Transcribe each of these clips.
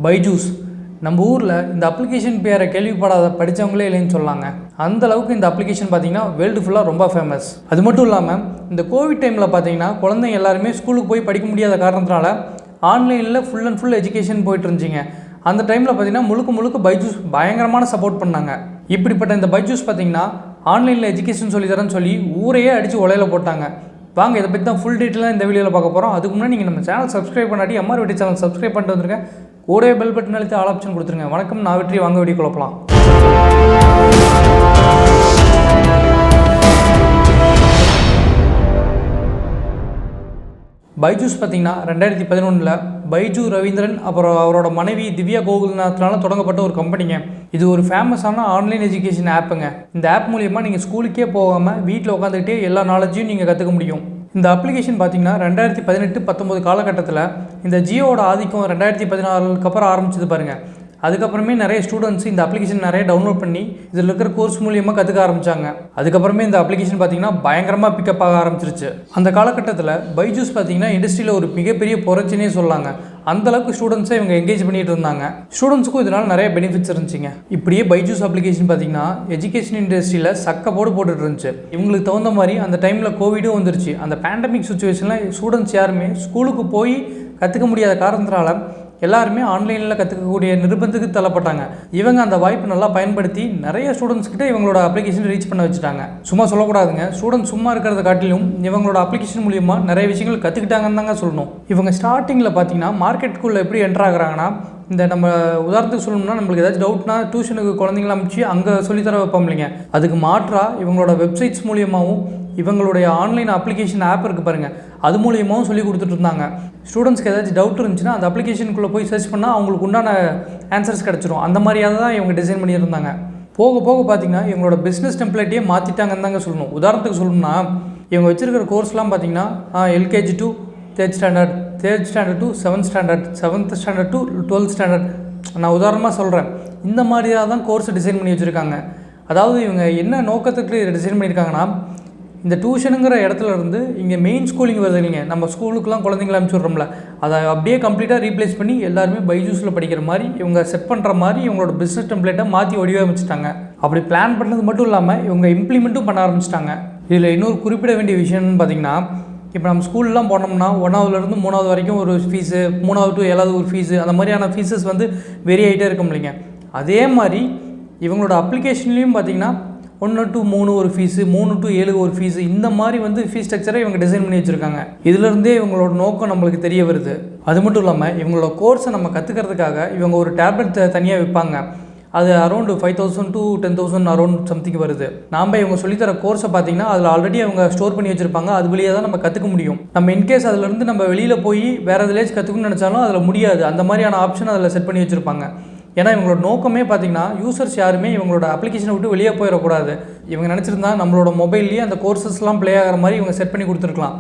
பைஜூஸ் நம்ம ஊரில் இந்த அப்ளிகேஷன் பேரை கேள்விப்படாத படித்தவங்களே இல்லைன்னு சொல்லாங்க. அந்த அளவுக்கு இந்த அப்ளிகேஷன் பார்த்திங்கன்னா வேர்ல்டு ஃபுல்லாக ரொம்ப ஃபேமஸ். அது மட்டும் இல்லாமல் இந்த கோவிட் டைமில் பார்த்திங்கன்னா குழந்தைங்க எல்லாருமே ஸ்கூலுக்கு போய் படிக்க முடியாத காரணத்தினால ஆன்லைனில் ஃபுல் அண்ட் ஃபுல் எஜுகேஷன் போயிட்டு இருந்துச்சிங்க. அந்த டைமில் பார்த்திங்கன்னா முழுக்க பைஜூஸ் பயங்கரமான சப்போர்ட் பண்ணாங்க. இப்படிப்பட்ட இந்த பைஜூஸ் பார்த்திங்கன்னா ஆன்லைனில் எஜுகேஷன் சொல்லித்தரேன்னு சொல்லி ஊரையே அடித்து உலையில் போட்டாங்க. வாங்க இதை பற்றி தான் ஃபுல் டீட்டெயிலாக இந்த வீடியோவில் பார்க்க போகிறோம். அதுக்கு முன்னாடி நீங்கள் நம்ம சேனல் சப்ஸ்கிரைப் பண்ணாட்டி எம்ஆர் வெற்றி சேனல் சப்ஸ்கிரைப் பண்ணிட்டு வந்துருங்க. கூடவே பெல் பட்டன் அழுத்தி ஆல் ஆப்ஷன் கொடுத்துருங்க. வணக்கம், நான் வெற்றி. வாங்க வீடியோ குழப்பலாம். பைஜூஸ் பார்த்திங்கன்னா 2011 பைஜு ரவீந்திரன் அப்புறம் அவரோட மனைவி திவ்யா கோகுல்நாத்னால தொடங்கப்பட்ட ஒரு கம்பெனிங்க. இது ஒரு ஃபேமஸான ஆன்லைன் எஜுகேஷன் ஆப்புங்க. இந்த ஆப் மூலிமா நீங்கள் ஸ்கூலுக்கே போகாமல் வீட்டில் உட்காந்துக்கிட்டே எல்லா நாலேஜையும் நீங்கள் கற்றுக்க முடியும். இந்த அப்ளிகேஷன் பார்த்திங்கன்னா 2018-19 காலகட்டத்தில் இந்த ஜியோட ஆதிக்கம் 2014 அப்புறம் ஆரம்பிச்சது பாருங்கள். அதுக்கப்புறமே நிறைய ஸ்டூடெண்ட்ஸ் இந்த அப்ளிகேஷன் நிறைய டவுன்லோட் பண்ணி இதில் இருக்கிற கோர்ஸ் மூலியமாக கற்றுக்க ஆரம்பித்தாங்க. அதுக்கப்புறமே இந்த அப்ளிகேஷன் பார்த்திங்கன்னா பயங்கரமாக பிக்கப் ஆக ஆரம்பிச்சிருச்சு. அந்த காலகட்டத்தில் பைஜூஸ் பார்த்திங்கன்னா இண்டஸ்ட்ரியில் ஒரு மிகப்பெரிய புரட்சினே சொல்லாங்க. அந்தளவுக்கு ஸ்டூடெண்ட்ஸை இவங்க என்கேஜ் பண்ணிட்டு இருந்தாங்க. ஸ்டூடெண்ட்ஸுக்கும் இதனால் நிறைய பெனிஃபிட்ஸ் இருந்துச்சுங்க. இப்படியே பைஜூஸ் அப்ளிகேஷன் பார்த்திங்கன்னா எஜுகேஷன் இண்டஸ்ட்ரியில் போட்டுட்டு இருந்துச்சு. இவங்களுக்கு தகுந்த மாதிரி அந்த டைமில் கோவிடும் வந்துருச்சு. அந்த பேண்டமிக் சுச்சுவேஷனில் ஸ்டூடெண்ட்ஸ் யாருமே ஸ்கூலுக்கு போய் கற்றுக்க முடியாத காரணத்தினால எல்லாருமே ஆன்லைனில் கற்றுக்கக்கூடிய நிர்பந்தத்துக்கு தள்ளப்பட்டாங்க. இவங்க அந்த வாய்ப்பு நல்லா பயன்படுத்தி நிறைய ஸ்டூடெண்ட்ஸ்கிட்ட இவங்களோட அப்ளிகேஷன் ரீச் பண்ண வச்சுட்டாங்க. சும்மா சொல்லக்கூடாதுங்க, ஸ்டூடெண்ட்ஸ் சும்மா இருக்கிறத காட்டிலும் இவங்களோட அப்ளிகேஷன் மூலியமாக நிறைய விஷயங்கள் கற்றுக்கிட்டாங்கன்னு தாங்க சொல்லணும். இவங்க ஸ்டார்டிங்கில் பார்த்தீங்கன்னா மார்க்கெட்டுக்குள்ளே எப்படி என்ட்ரு ஆகுறாங்கன்னா, இந்த நம்ம உதாரணத்துக்கு சொல்லணும்னா நம்மளுக்கு ஏதாச்சும் டவுட்னா டியூஷனுக்கு குழந்தைங்கள அமைச்சு அங்கே சொல்லித்தர வைப்போம் இல்லைங்க. அதுக்கு மாற்றாக இவங்களோட வெப்சைட்ஸ் மூலியமாகவும் இவங்களுடைய ஆன்லைன் அப்ளிகேஷன் ஆப் இருக்குது பாருங்கள், அது மூலியமாகவும் சொல்லி கொடுத்துட்டு இருந்தாங்க. ஸ்டூடெண்ட்ஸ்க்கு ஏதாச்சும் டவுட் இருந்துச்சுன்னா அந்த அப்ளிகேஷனுக்குள்ளே போய் சர்ச் பண்ணால் அவங்களுக்கு உண்டான ஆன்சர்ஸ் கிடச்சிரும். அந்த மாதிரியாக தான் இவங்க டிசைன் பண்ணியிருந்தாங்க. போக போக பார்த்திங்கன்னா இவங்களோட பிஸ்னஸ் டெம்ப்ளேட்டையே மாற்றிட்டாங்கன்னு தாங்க சொல்லணும். உதாரணத்துக்கு சொல்லணும்னா இவங்க வச்சுருக்கிற கோர்ஸ்லாம் பார்த்திங்கன்னா LKG to 3rd standard, 3rd standard to 7th standard, 7th standard to 12th standard, நான் உதாரணமாக சொல்கிறேன். இந்த மாதிரியாக தான் கோர்ஸ் டிசைன் பண்ணி வச்சுருக்காங்க. அதாவது இவங்க என்ன நோக்கத்துக்கு இதை டிசைன் பண்ணியிருக்காங்கன்னா, இந்த டியூஷனுங்கிற இடத்துல இருந்து இங்கே மெயின் ஸ்கூலிங் வருது இல்லைங்க, நம்ம ஸ்கூலுக்குலாம் குழந்தைங்கள அனுப்பிச்சுட்றோம்ல, அதை அப்படியே கம்ப்ளீட்டாக ரீப்ளேஸ் பண்ணி எல்லாருமே பைஜூஸில் படிக்கிற மாதிரி இவங்க செட் பண்ணுற மாதிரி இவங்களோட பிஸ்னஸ் டெம்ப்ளேட்டை மாற்றி வடிவமைச்சிட்டாங்க. அப்படி பிளான் பண்ணது மட்டும் இல்லாமல் இவங்க இம்ப்ளிமெண்ட்டும் பண்ண ஆரம்பிச்சிட்டாங்க. இதில் இன்னொரு குறிப்பிட வேண்டிய விஷயம்னு பார்த்திங்கன்னா, இப்போ நம்ம ஸ்கூல்லாம் போனோம்னா 1ஆவதுலேருந்து 3ஆவது வரைக்கும் ஒரு ஃபீஸு, 3ஆவது டு 7ஆவது ஒரு ஃபீஸு, அந்த மாதிரியான ஃபீஸஸ் வந்து வெரி ஆகிட்டே இருக்கும் இல்லைங்க. அதே மாதிரி இவங்களோட அப்ளிகேஷன்லேயும் பார்த்திங்கன்னா 1 to 3 ஒரு ஃபீஸு, 3 to 7 ஒரு ஃபீஸு, இந்த மாதிரி வந்து ஃபீஸ் ஸ்ட்ரக்சரை இவங்க டிசைன் பண்ணி வச்சுருக்காங்க. இதிலிருந்தே இவங்களோட நோக்கம் நம்மளுக்கு தெரிய வருது. அது மட்டும் இல்லாமல் இவங்களோட கோர்ஸை நம்ம கற்றுக்கிறதுக்காக இவங்க ஒரு டேப்லெட் தனியாக விற்பாங்க. அது அரௌண்ட் 5,000 to 10,000 அரௌண்ட் சம்திங் வருது. நாம் இவங்க சொல்லித்தர கோர்ஸை பார்த்திங்கன்னா அதில் ஆல்ரெடி அவங்க ஸ்டோர் பண்ணி வச்சுருப்பாங்க. அது வழியாக தான் நம்ம கற்றுக்க முடியும். நம்ம இன்கேஸ் அதிலேருந்து நம்ம வெளியில் போய் வேறு எதுலேயாச்சும் கற்றுக்கணும்னு நினச்சாலும் அதில் முடியாது. அந்த மாதிரியான ஆப்ஷன் அதில் செட் பண்ணி வச்சுருப்பாங்க. ஏன்னா இவங்களோட நோக்கமே பார்த்திங்கன்னா யூசர்ஸ் யாருமே இவங்களோட அப்ளிகேஷனை விட்டு வெளியே போயிடக்கூடாது. இவங்க நினச்சிருந்தா நம்மளோட மொபைல்லேயே அந்த கோர்சஸ்லாம் ப்ளே ஆகிற மாதிரி இவங்க செட் பண்ணி கொடுத்துருக்கலாம்.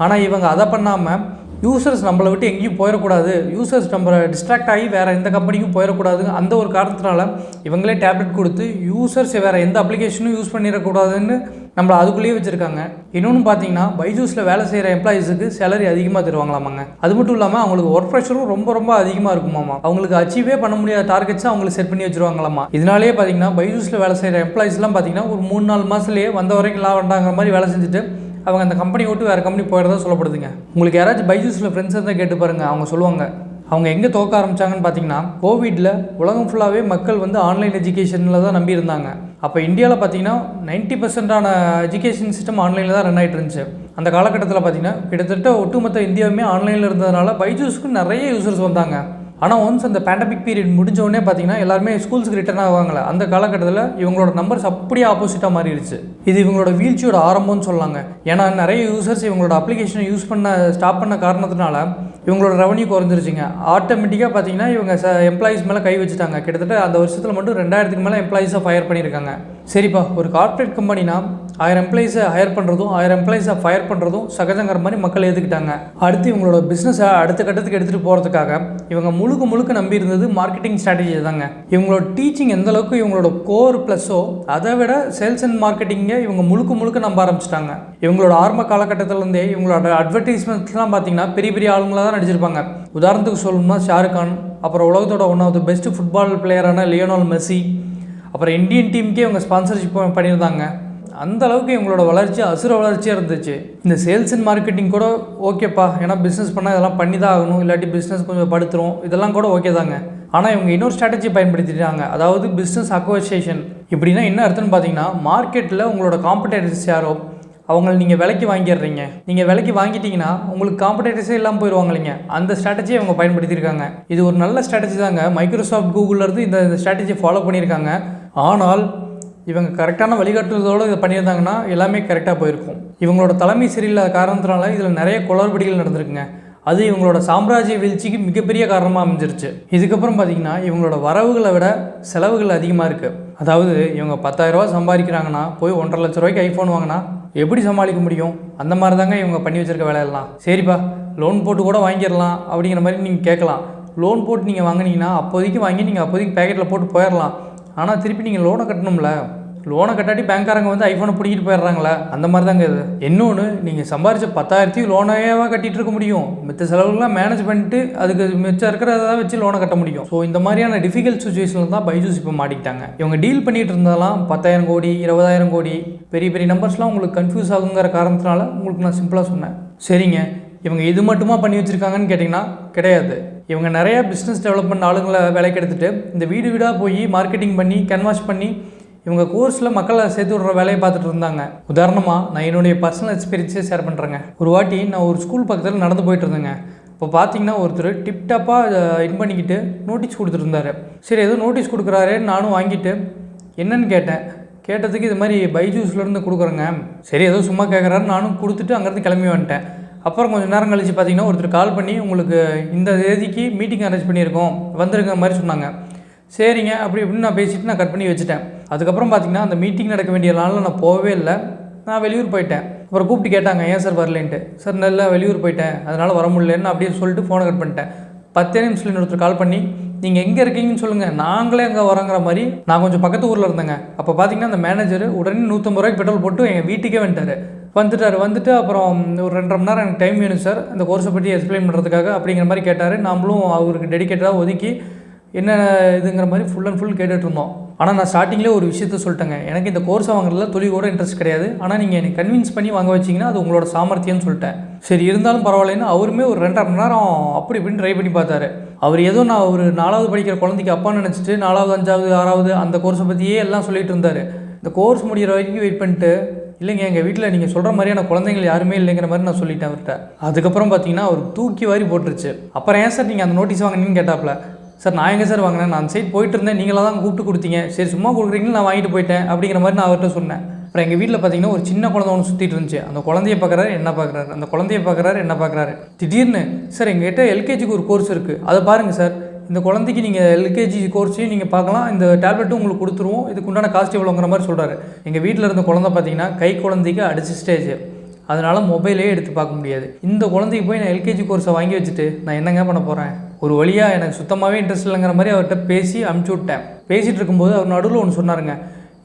ஆனால் இவங்க அதை பண்ணாமல் யூசர்ஸ் நம்மளை விட்டு எங்கேயும் போயிடக்கூடாது, யூசர்ஸ் நம்ம டிஸ்ட்ராக்ட் ஆகி வேறு எந்த கம்பெனிக்கும் போயிடக்கூடாது, அந்த ஒரு காரணத்தினால இவங்களே டேப்லெட் கொடுத்து யூசர்ஸ் வேறு எந்த அப்ளிகேஷனும் யூஸ் பண்ணிடக்கூடாதுன்னு நம்மளை அதுக்குள்ளேயே வச்சுருக்காங்க. இன்னொன்று பார்த்தீங்கன்னா பைஜூஸில் வேலை செய்கிற எம்ப்ளாயீஸுக்கு சேலரி அதிகமாக தருவாங்களாமாங்க. அது மட்டும் இல்லாமல் அவங்களுக்கு ஒர்க் ப்ரெஷரும் ரொம்ப அதிகமாக இருக்குமாமா. அவங்களுக்கு அச்சீவே பண்ண முடியாத டார்கெட்ஸை அவங்களுக்கு செட் பண்ணி வச்சுருவாங்களாமா. இதனாலேயே பார்த்தீங்கன்னா பைஜூஸில் வேலை செய்கிற எம்ப்ளாயீஸ்லாம் பார்த்தீங்கன்னா ஒரு 3-4 மாதத்துலேயே வந்த வரைக்கும் லாபண்டாங்கிற மாதிரி வேலை செஞ்சுட்டு அவங்க அந்த கம்பெனி விட்டு வேறு கம்பெனி போயிடுறதா சொல்லப்படுதுங்க. உங்களுக்கு யாராச்சும் பைஜூஸில் ஃப்ரெண்ட்ஸ் இருந்தால் கேட்டு பாருங்கள், அவங்க சொல்லுவாங்க. அவங்க எங்கே தோக்க ஆரம்பித்தாங்கன்னு பார்த்தீங்கன்னா கோவிடில் உலகம் ஃபுல்லாகவே மக்கள் வந்து ஆன்லைன் எஜுகேஷனில் தான் நம்பி இருந்தாங்க. அப்போ இந்தியாவில் பார்த்தீங்கன்னா 90% எஜுகேஷன் சிஸ்டம் ஆன்லைனில் தான் ரன் ஆகிட்டு இருந்துச்சு. அந்த காலகட்டத்தில் பார்த்தீங்கன்னா கிட்டத்தட்ட ஒட்டுமொத்த இந்தியாவுமே ஆன்லைனில் இருந்ததுனால பைஜூஸுக்கு நிறைய யூசர்ஸ் வந்தாங்க. ஆனால் ஒன்ஸ் அந்த பேண்டமிக் பீரியட் முடிஞ்சோடனே பார்த்தீங்கன்னா எல்லாருமே ஸ்கூல்ஸுக்கு ரிட்டர்ன் ஆவாங்களே, அந்த காலகட்டத்தில் இவங்களோட நம்பர்ஸ் அப்படியே ஆப்போசிட்டாக மாறிடுச்சு. இது இவங்களோட வீழ்ச்சியோட ஆரம்பம்னு சொல்லலாங்க. ஏன்னா நிறைய யூசர்ஸ் இவங்களோட அப்ளிகேஷனை யூஸ் பண்ண ஸ்டாப் பண்ண காரணத்தினால இவங்களோட ரெவன்யூ குறைஞ்சிருச்சுங்க. ஆட்டோமேட்டிக்காக பார்த்தீங்கன்னா இவங்க எம்ப்ளாயீஸ் மேலே கை வச்சுட்டாங்க. கிட்டத்தட்ட அந்த வருஷத்தில் மட்டும் 2000க்கு மேலே எம்ப்ளாயீஸை ஃபயர் பண்ணியிருக்காங்க. சரிப்பா, ஒரு கார்ப்பரேட் கம்பெனினா 1000 எம்ப்ளாயீஸை ஹையர் பண்ணுறதும் 1000 எம்ப்ளாயீஸை ஃபயர் பண்ணுறதும் சகஜங்கிற மாதிரி மக்கள் ஏற்றுக்கிட்டாங்க. அடுத்து இவங்களோட பிஸ்னஸை அடுத்த கட்டத்துக்கு எடுத்துகிட்டு போகிறதுக்காக இவங்க முழுக்க நம்பி இருந்தது மார்க்கெட்டிங் ஸ்ட்ராட்டஜி தாங்க. இவங்களோட டீச்சிங் எந்த அளவுக்கு இவங்களோட கோர் ப்ளஸ்ஸோ அதை விட சேல்ஸ் அண்ட் மார்க்கெட்டிங்கை இவங்க முழுக்க நம்ப ஆரம்பிச்சிட்டாங்க. இவங்களோட ஆரம்ப காலகட்டத்திலேருந்தே இவங்களோட அட்வர்டைஸ்மெண்ட்ஸ்லாம் பார்த்தீங்கன்னா பெரிய ஆளுங்களாக தான் நடிச்சிருப்பாங்க. உதாரணத்துக்கு சொல்லணும்னா ஷாருக் கான், அப்புறம் உலகத்தோட one of the best football பிளேயரான லியோனல் மெஸ்ஸி, அப்புறம் இந்தியன் டீமுக்கே இவங்க ஸ்பான்சர்ஷிப் பண்ணியிருந்தாங்க. அந்த அளவுக்கு இவங்களோட வளர்ச்சி அசுர வளர்ச்சியாக இருந்துச்சு. இந்த சேல்ஸ் அண்ட் மார்க்கெட்டிங் கூட ஓகேப்பா, ஏன்னா பிஸ்னஸ் பண்ணால் இதெல்லாம் பண்ணி தான் ஆகணும், இல்லாட்டி பிஸ்னஸ் கொஞ்சம் படுத்துரும், இதெல்லாம் கூட ஓகே தாங்க. ஆனால் இவங்க இன்னொரு ஸ்ட்ராட்டஜி பயன்படுத்திட்டாங்க, அதாவது பிஸ்னஸ் அக்வசேஷன். இப்படின்னா என்ன அர்த்தம்னு பார்த்தீங்கன்னா, மார்க்கெட்டில் உங்களோட காம்படேட்டர்ஸ் யாரோ அவங்களை நீங்கள் விலைக்கு வாங்கிடுறீங்க. நீங்கள் விலைக்கு வாங்கிட்டீங்கன்னா உங்களுக்கு காம்படேட்டர்ஸே இல்லாமல் போயிடுவாங்க இல்லைங்க. அந்த ஸ்ட்ராட்டஜியை அவங்க பயன்படுத்தியிருக்காங்க. இது ஒரு நல்ல ஸ்ட்ராட்டஜி தாங்க. மைக்ரோசாஃப்ட் கூகுளிலேருந்து இந்த ஸ்ட்ராட்டஜியை ஃபாலோ பண்ணியிருக்காங்க. ஆனால் இவங்க கரெக்டான வழிகாட்டுதலோடு இதை பண்ணியிருந்தாங்கன்னா எல்லாமே கரெக்டாக போயிருக்கும். இவங்களோட தலைமை சரியில்லாத காரணத்தினால இதில் நிறைய குளறுபடிகள் நடந்திருக்குங்க. அது இவங்களோட சாம்ராஜ்ய வீழ்ச்சிக்கு மிகப்பெரிய காரணமாக அமைஞ்சிருச்சு. இதுக்கப்புறம் பார்த்திங்கன்னா இவங்களோட வரவுகளை விட செலவுகள் அதிகமாக இருக்குது. அதாவது இவங்க 10,000 ரூபா சம்பாதிக்கிறாங்கன்னா போய் 1,50,000 ரூபாய்க்கு ஐஃபோன் வாங்கினா எப்படி சமாளிக்க முடியும்? அந்த மாதிரி தாங்க இவங்க பண்ணி வச்சுருக்க வேலையெல்லாம். சரிப்பா, லோன் போட்டு கூட வாங்கிடலாம் அப்படிங்கிற மாதிரி நீங்கள் கேட்கலாம். லோன் போட்டு நீங்கள் வாங்கினீங்கன்னா அப்போதைக்கு வாங்கி நீங்கள் அப்போதைக்கு பேக்கெட்டில் போட்டு போயிடலாம். ஆனால் திருப்பி நீங்கள் லோனை கட்டணும்ல. லோனை கட்டாட்டி பேங்க்காரங்க வந்து ஐஃபோனை பிடிக்கிட்டு போயிடுறாங்களே, அந்த மாதிரி தாங்க இது. இன்னொன்று, நீங்கள் சம்பாரிச்ச 10,000 லோனையாவா கட்டிகிட்டு இருக்க முடியும்? மித்த செலவுகள்லாம் மேனேஜ் பண்ணிட்டு அதுக்கு மிச்சம் இருக்கிறத வச்சு லோனை கட்ட முடியும். ஸோ இந்த மாதிரியான டிஃபிகல்ட் சுச்சுவேஷனில் தான் பைஜூஸ் இப்போ மாட்டிக்கிட்டாங்க. இவங்க டீல் பண்ணிகிட்டு இருந்தாலும் 10,000 கோடி 20,000 கோடி பெரிய பெரிய நம்பர்ஸ்லாம் உங்களுக்கு கன்ஃபியூஸ் ஆகுங்கிற காரணத்தினால உங்களுக்கு நான் சிம்பிளாக சொன்னேன். சரிங்க, இவங்க இது மட்டுமா பண்ணி வச்சுருக்காங்கன்னு கேட்டிங்கன்னா கிடையாது. இவங்க நிறையா பிஸ்னஸ் டெவலப்மெண்ட் ஆளுங்களை வேலைக்கு எடுத்துகிட்டு இந்த வீடு வீடாக போய் மார்க்கெட்டிங் பண்ணி கேன்வாஷ் பண்ணி இவங்க கோர்ஸில் மக்களை சேர்த்து விடுற வேலையை பார்த்துட்டு இருந்தாங்க. உதாரணமாக நான் என்னுடைய பர்சனல் எக்ஸ்பீரியன்ஸே ஷேர் பண்ணுறேங்க. ஒரு வாட்டி நான் ஒரு ஸ்கூல் பக்கத்தில் நடந்து போயிட்டு இருந்தேங்க. இப்போ பார்த்தீங்கன்னா ஒருத்தர் டிப்டாப்பாக இன் பண்ணிக்கிட்டு நோட்டீஸ் கொடுத்துருந்தாரு. சரி, ஏதோ நோட்டீஸ் கொடுக்குறாரு, நானும் வாங்கிட்டு என்னன்னு கேட்டதுக்கு இது மாதிரி பைஜூஸ்லேருந்து கொடுக்குறேங்க. சரி, ஏதோ சும்மா கேட்குறாரு, நானும் கொடுத்துட்டு அங்கேருந்து கிளம்பி வந்துட்டேன். அப்புறம் கொஞ்சம் நேரம் கழித்து பார்த்தீங்கன்னா ஒருத்தர் கால் பண்ணி உங்களுக்கு இந்த தேதிக்கு மீட்டிங் அரேஞ்ச் பண்ணியிருக்கோம், வந்துருங்க மாதிரி சொன்னாங்க. சரிங்க அப்படி இப்படின்னு நான் பேசிவிட்டு நான் கட் பண்ணி வச்சுட்டேன். அதுக்கப்புறம் பார்த்தீங்கன்னா அந்த மீட்டிங் நடக்க வேண்டிய நாளில் நான் போகவே இல்லை, நான் வெளியூர் போயிட்டேன். அப்புறம் கூப்பிட்டு கேட்டாங்க, ஏன் சார் வரலேன்ட்டு. சார் நல்லா வெளியூர் போயிட்டேன், அதனால் வர முடியலன்னு அப்படியே சொல்லிட்டு ஃபோனை கட் பண்ணிட்டேன். 10 நிமிஷத்தில் ஒருத்தர் கால் பண்ணி நீங்கள் எங்கே இருக்கீங்கன்னு சொல்லுங்கள், நாங்களே அங்கே வரோங்கிற மாதிரி. நான் கொஞ்சம் பக்கத்து ஊரில் இருந்தேங்க. அப்போ பார்த்தீங்கன்னா அந்த மேனேஜர் உடனே 150 ரூபாய்க்கு பெட்ரோல் போட்டு எங்கள் வீட்டுக்கே வந்துட்டு அப்புறம் ஒரு 2.5 மணி நேரம் எனக்கு டைம் வேணும் சார் இந்த கோர்ஸை பற்றி எக்ஸ்பிளைன் பண்ணுறதுக்காக அப்படிங்கிற மாதிரி கேட்டார். நாமளும் அவருக்கு டெடிக்கேட்டடாக ஒதுக்கி என்ன இதுங்கிற மாதிரி ஃபுல் அண்ட் ஃபுல் கேட்டுட்டு இருந்தோம். ஆனால் நான் ஸ்டார்டிங்லேயே ஒரு விஷயத்த சொல்லிட்டேங்க, எனக்கு இந்த கோர்ஸை வாங்குறதுல துளி கூட இன்ட்ரெஸ்ட் கிடையாது. ஆனால் நீங்கள் எனக்கு கன்வின்ஸ் பண்ணி வாங்க வச்சிங்கன்னா அது உங்களோட சாமர்த்தியம்னு சொல்லிட்டேன். சரி, இருந்தாலும் பரவாயில்லைன்னு அவருமே ஒரு 2.5 மணி நேரம் அப்படி இப்படின்னு ட்ரை பண்ணி பார்த்தாரு. அவர் ஏதோ நான் ஒரு 4வது படிக்கிற குழந்தைக்கு அப்பான்னு நினச்சிட்டு 4வது 5வது 6வது அந்த கோர்ஸை பற்றியே எல்லாம் சொல்லிட்டு இருந்தார். இந்த கோர்ஸ் முடிகிற வரைக்கும் வெயிட் பண்ணிட்டு, இல்லைங்க எங்கள் வீட்டில் நீங்கள் சொல்கிற மாதிரியான குழந்தைங்கள் யாருமே இல்லைங்கிற மாதிரி நான் சொல்லிட்டேன் அவர்கிட்ட. அதுக்கப்புறம் பார்த்தீங்கன்னா அவர் தூக்கி வாரி போட்டுருச்சு. அப்புறம் ஏன் சார் நீங்கள் அந்த நோட்டீஸ் வாங்கினீங்கன்னு கேட்டாப்புல. சார் நான் எங்கே சார் வாங்கினேன், நான் சைட் போயிட்டு இருந்தேன், நீங்களாக தான் கூப்பிட்டு கொடுத்தீங்க, சரி சும்மா கொடுக்குறீங்கன்னு நான் வாங்கிட்டு போயிட்டேன் அப்படிங்கிற மாதிரி நான் அவர்கிட்ட சொன்னேன். அப்புறம் எங்கள் வீட்டில் பார்த்தீங்கன்னா ஒரு சின்ன குழந்தை ஒன்று சுற்றிட்டு இருந்துச்சு. அந்த குழந்தைய பார்க்குறாரு, என்ன பார்க்குறாரு, அந்த குழந்தைய பார்க்குறாரு, என்ன பார்க்குறாரு. திடீர்னு சார் எங்கள்கிட்ட எல்கேஜிக்கு ஒரு கோர்ஸ் இருக்குது, அதை பாருங்கள் சார், இந்த குழந்தைக்கு நீங்கள் எல்கேஜி கோர்ஸையும் நீங்கள் பார்க்கலாம், இந்த டேப்லெட்டும் உங்களுக்கு கொடுத்துருவோம், இதுக்கு உண்டான காஸ்ட் எவ்வளோங்கிற மாதிரி சொல்கிறாரு. எங்கள் வீட்டில் இருந்த குழந்தை பார்த்தீங்கன்னா கை குழந்தைக்கு அடிச்சு ஸ்டேஜ், அதனால் மொபைலே எடுத்து பார்க்க முடியாது. இந்த குழந்தைக்கு போய் நான் எல்கேஜி கோர்ஸை வாங்கி வச்சுட்டு நான் என்னங்க பண்ண போகிறேன்? ஒரு வழியாக எனக்கு சுத்தமாகவே இன்ட்ரெஸ்ட் இல்லைங்கிற மாதிரி அவர்கிட்ட பேசி அனுப்பிச்சி விட்டேன். பேசிகிட்டு இருக்கும்போது அவர் நடுவில் ஒன்று சொன்னாருங்க,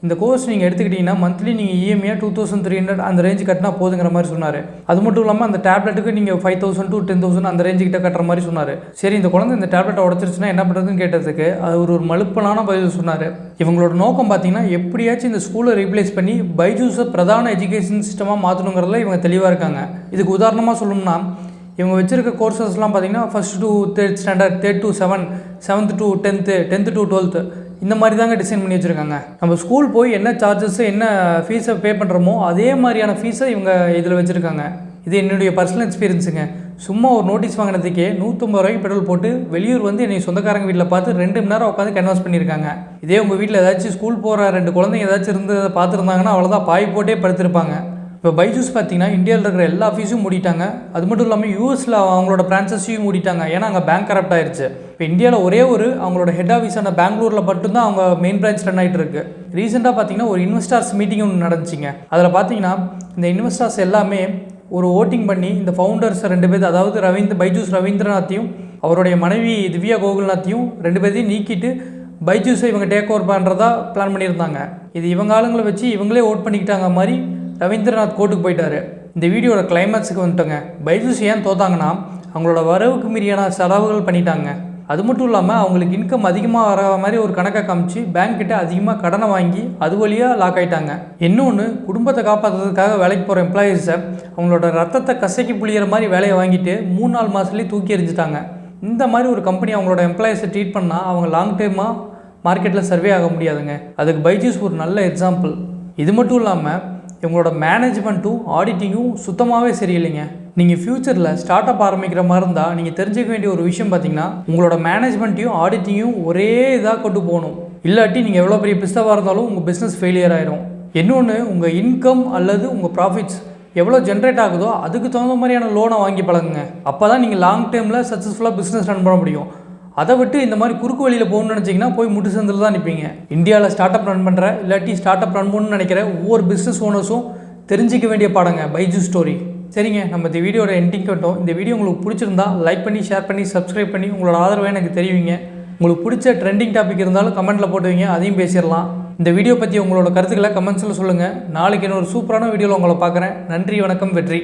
இந்த கோர்ஸ் நீங்கள் எடுத்துக்கிட்டிங்கன்னா மந்த்லி நீங்கள் இஎம்ஐ 2,300 அந்த ரேஞ்சு கட்டினா போதுங்கிற மாதிரி சொன்னார். அது மட்டும் இல்லாமல் அந்த டேப்லெட்டுக்கு நீங்கள் 5,000 to 10,000 அந்த ரேஞ்சு கிட்ட கட்டுற மாதிரி சொன்னார். சரி, இந்த குழந்தை இந்த டேப்லெட்டை உடச்சிருச்சுன்னா என்ன பண்ணுறதுன்னு கேட்டதுக்கு அவர் ஒரு மலுப்பலான பதில் சொன்னார். இவங்களோட நோக்கம் பார்த்தீங்கன்னா எப்படியாச்சும் இந்த ஸ்கூலை ரீப்ளேஸ் பண்ணி பைஜூஸை பிரதான எஜுகேஷன் சிஸ்டமாக மாற்றணுங்கிறதுல இவங்க தெளிவாக இருக்காங்க. இதுக்கு உதாரணமாக சொல்லணும்னா இவங்க வச்சுருக்க கோர்சஸ்லாம் பார்த்தீங்கன்னா 1st to 3rd standard, 3rd to 7, 7th to 10th, 10th to 12th இந்த மாதிரி தாங்க டிசைன் பண்ணி வச்சுருக்காங்க. நம்ம ஸ்கூல் போய் என்ன சார்ஜஸ் என்ன ஃபீஸை பே பண்ணுறோமோ அதே மாதிரியான ஃபீஸை இவங்க இதில் வச்சுருக்காங்க. இது என்னுடைய பர்சனல் எக்ஸ்பீரியன்ஸுங்க. சும்மா ஒரு நோட்டீஸ் வாங்கினதுக்கே 150 ரூபாய்க்கு பெட்ரோல் போட்டு வெளியூர் வந்து என்னை சொந்தக்காரங்க வீட்டில் பார்த்து 2 மணி நேரம் உட்காந்து கேன்வாஸ் பண்ணியிருக்காங்க. இதே உங்கள் வீட்டில் ஏதாச்சும் ஸ்கூல் போகிற 2 குழந்தைங்க ஏதாச்சும் இருந்து பார்த்துருந்தாங்கன்னா அவ்வளோதான், பாய் போட்டே படுத்திருப்பாங்க. இப்போ பைஜூஸ் பார்த்தீங்கன்னா இந்தியாவில் இருக்கிற எல்லா ஃபீஸும் மூடிட்டாங்க. அது மட்டும் இல்லாமல் யூஎஸில் அவங்களோட பிரான்ச்சஸையும் மூடிட்டாங்க, ஏன்னா அங்கே பேங்க் கரப்ட் ஆயிடுச்சு. இப்போ இந்தியாவில் ஒரே ஒரு அவங்களோட ஹெட் ஆஃபீஸான பெங்களூரில் மட்டும்தான் அவங்க மெயின் பிரான்ச் ரன் ஆகிட்டு இருக்கு. ரீசெண்டாக பார்த்தீங்கன்னா ஒரு இன்வெஸ்டர்ஸ் மீட்டிங் ஒன்று நடந்துச்சிங்க. அதில் பார்த்தீங்கன்னா இந்த இன்வெஸ்டர்ஸ் எல்லாமே ஒரு ஓட்டிங் பண்ணி இந்த ஃபவுண்டர்ஸ் 2 பேர், அதாவது பைஜூஸ் ரவீந்திரநாத்தையும் அவருடைய மனைவி திவ்யா கோகுல்நாத்தையும் 2 பேரையும் நீக்கிட்டு பைஜூஸை இவங்க டேக் ஓவர் பண்ணுறதா பிளான் பண்ணியிருந்தாங்க. இது இவங்க ஆளுங்களை வச்சு இவங்களே ஓட் பண்ணிக்கிட்டாங்க மாதிரி ரவீந்திரநாத் கோர்ட்டுக்கு போயிட்டார். இந்த வீடியோட கிளைமேக்ஸுக்கு வந்துட்டோங்க. பைஜூஸ் ஏன் தோத்தாங்கன்னா அவங்களோட வரவுக்கு மீறியான செலவுகள் பண்ணிட்டாங்க. அது மட்டும் இல்லாமல் அவங்களுக்கு இன்கம் அதிகமாக வர மாதிரி ஒரு கணக்கை காமிச்சு பேங்க் கிட்ட அதிகமாக கடனை வாங்கி அது வழியாக லாக் ஆகிட்டாங்க. இன்னொன்று, குடும்பத்தை காப்பாற்றுறதுக்காக வேலைக்கு போகிற எம்ப்ளாயீஸை அவங்களோட ரத்தத்தை கசக்கி புளிகிற மாதிரி வேலையை வாங்கிட்டு 3-4 மாதத்துலேயே தூக்கி எறிஞ்சிட்டாங்க. இந்த மாதிரி ஒரு கம்பெனி அவங்களோட எம்ப்ளாயீஸை ட்ரீட் பண்ணால் அவங்க லாங் டைமாக மார்க்கெட்டில் சர்வே ஆக முடியாதுங்க. அதுக்கு பைஜூஸ் ஒரு நல்ல எக்ஸாம்பிள். இது மட்டும் இல்லாமல் இவங்களோட மேனேஜ்மெண்ட்டும் ஆடிட்டிங்கும் சுத்தமாகவே சரியில்லைங்க. நீங்கள் ஃப்யூச்சரில் ஸ்டார்ட் அப் ஆரம்பிக்கிற மாதிரி இருந்தால் நீங்கள் தெரிஞ்சுக்க வேண்டிய ஒரு விஷயம் பார்த்தீங்கன்னா, உங்களோட மேனேஜ்மெண்ட்டையும் ஆடிட்டிங்கும் ஒரே இதாக கொண்டு போகணும். இல்லாட்டி நீங்கள் எவ்வளோ பெரிய பிஸ்னஸாக இருந்தாலும் உங்கள் பிஸ்னஸ் ஃபெயிலியர் ஆயிரும். இன்னொன்று, உங்கள் இன்கம் அல்லது உங்கள் ப்ராஃபிட்ஸ் எவ்வளோ ஜென்ரேட் ஆகுதோ அதுக்கு தகுந்த மாதிரியான லோனை வாங்கி பழகுங்க. அப்போ தான் நீங்கள் லாங் டேர்மில் சக்ஸஸ்ஃபுல்லாக பிஸ்னஸ் ரன் பண்ண முடியும். அதை விட்டு இந்த மாதிரி குறுக்கு வழியில் போகணும்னு நினச்சிங்கன்னா போய் முட்டு சந்தில் தான் நிற்பீங்க. இந்தியாவில் ஸ்டார்ட் அப் ரன் பண்ணுற இல்லாட்டி ஸ்டார்ட் அப் ரன் பண்ணணும்னு நினைக்கிற ஒவ்வொரு பிஸ்னஸ் ஓனர்ஸும் தெரிஞ்சிக்க வேண்டிய பாடங்க பைஜூஸ் ஸ்டோரி. சரிங்க, நம்ம இந்த வீடியோட எண்டிங் கட்டோம். இந்த வீடியோ உங்களுக்கு பிடிச்சிருந்தா லைக் பண்ணி, ஷேர் பண்ணி, சப்ஸ்கிரைப் பண்ணி உங்களோட ஆதரவை எனக்கு தெரிவிங்க. உங்களுக்கு பிடிச்ச ட்ரெண்டிங் டாபிக் இருந்தாலும் கமெண்ட்டில் போட்டுவீங்க, அதையும் பேசிடலாம். இந்த வீடியோ பற்றி உங்களோட கருத்துக்களை கமெண்ட்ஸில் சொல்லுங்கள். நாளைக்கு இன்னொரு சூப்பரான வீடியோவில் உங்களை பார்க்குறேன். நன்றி, வணக்கம், வெற்றி.